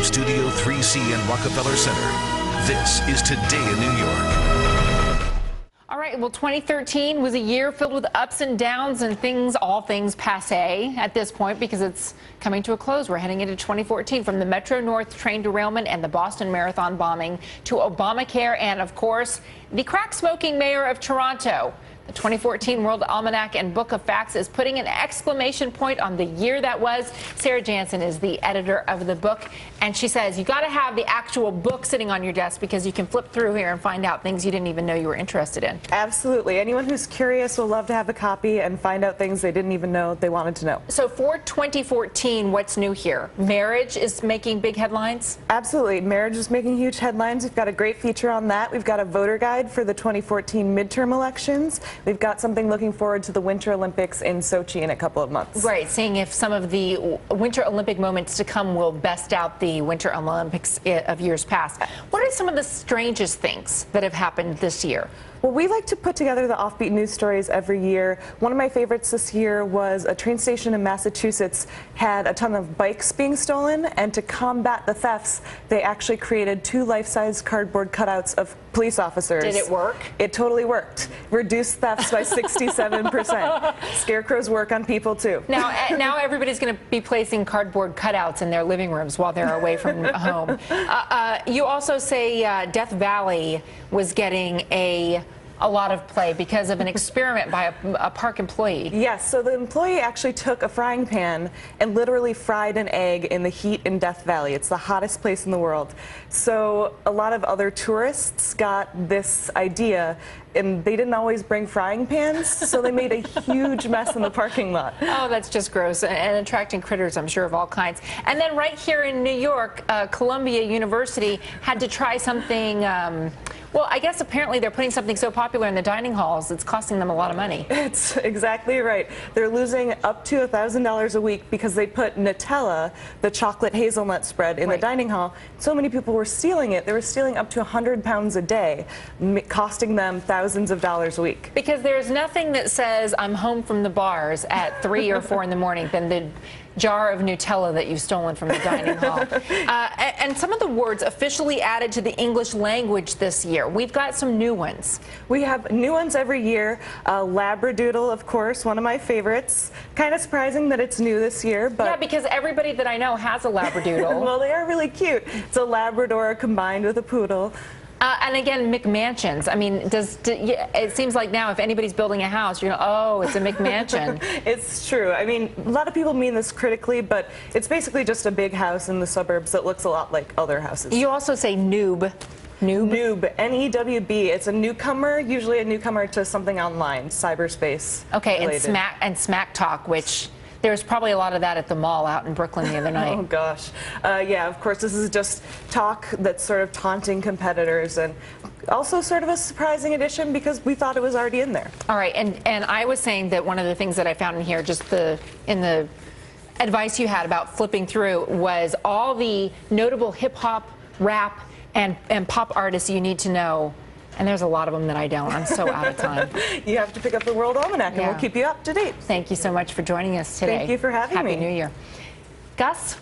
Studio 3C in Rockefeller Center, this is Today in New York. All right, well, 2013 was a year filled with ups and downs and all things passé at this point because it's coming to a close. We're heading into 2014, from the Metro North train derailment and the Boston Marathon bombing to Obamacare and, of course, the crack-smoking mayor of Toronto. The 2014 World Almanac and Book of Facts is putting an exclamation point on the year that was. Sarah Janssen is the editor of the book, and she says you got to have the actual book sitting on your desk because you can flip through here and find out things you didn't even know you were interested in. Absolutely. Anyone who's curious will love to have a copy and find out things they didn't even know they wanted to know. So for 2014, what's new here? Marriage is making big headlines? Absolutely. Marriage is making huge headlines. We've got a great feature on that. We've got a voter guide for the 2014 midterm elections. We've got something looking forward to the Winter Olympics in Sochi in a couple of months. Right, seeing if some of the Winter Olympic moments to come will best out the Winter Olympics of years past. What are some of the strangest things that have happened this year? Well, we like to put together the offbeat news stories every year. One of my favorites this year was a train station in Massachusetts had a ton of bikes being stolen, and to combat the thefts, they actually created 2 life-size cardboard cutouts of police officers. Did it work? It totally worked. Reduced thefts by 67%. Scarecrows work on people, too. Now everybody's going to be placing cardboard cutouts in their living rooms while they're away from home. You also say Death Valley was getting a lot of play because of an experiment by a park employee. Yes, so the employee actually took a frying pan and literally fried an egg in the heat in Death Valley. It's the hottest place in the world. So a lot of other tourists got this idea, and they didn't always bring frying pans, so they made a huge mess in the parking lot. Oh, that's just gross, and attracting critters, I'm sure, of all kinds. And then right here in New York, Columbia University had to try something. Well, I guess apparently they're putting something so popular in the dining halls, it's costing them a lot of money. It's exactly right. They're losing up to $1,000 a week because they put Nutella, the chocolate hazelnut spread, in the dining hall. So many people were stealing it. They were stealing up to 100 pounds a day, costing them thousands of dollars a week. Because there's nothing that says I'm home from the bars at 3 or 4 in the morning than the jar of Nutella that you've stolen from the dining hall. And some of the words officially added to the English language this year. We've got some new ones. We have new ones every year. Labradoodle, of course, one of my favorites. Kind of surprising that it's new this year, but yeah, because everybody that I know has a Labradoodle. well, they are really cute. It's a Labrador combined with a poodle. And again, McMansions. I mean, it seems like now if anybody's building a house, you're going, oh, it's a McMansion. It's true. I mean, a lot of people mean this critically, but it's basically just a big house in the suburbs that looks a lot like other houses. You also say noob. Noob? Noob, N-E-W-B. It's a newcomer, usually a newcomer to something online, cyberspace. Okay, related. and smack talk, which there's probably a lot of that at the mall out in Brooklyn the other night. Oh, gosh. Yeah, of course, this is just talk that's sort of taunting competitors, and also sort of a surprising addition because we thought it was already in there. All right, and I was saying that one of the things that I found in here, just in the advice you had about flipping through, was all the notable hip-hop, rap, and pop artists you need to know. And there's a lot of them that I don't. I'm so out of time. You have to pick up the World Almanac, and we'll keep you up to date. Thank you so much for joining us today. Thank you for having me. Happy New Year. Gus?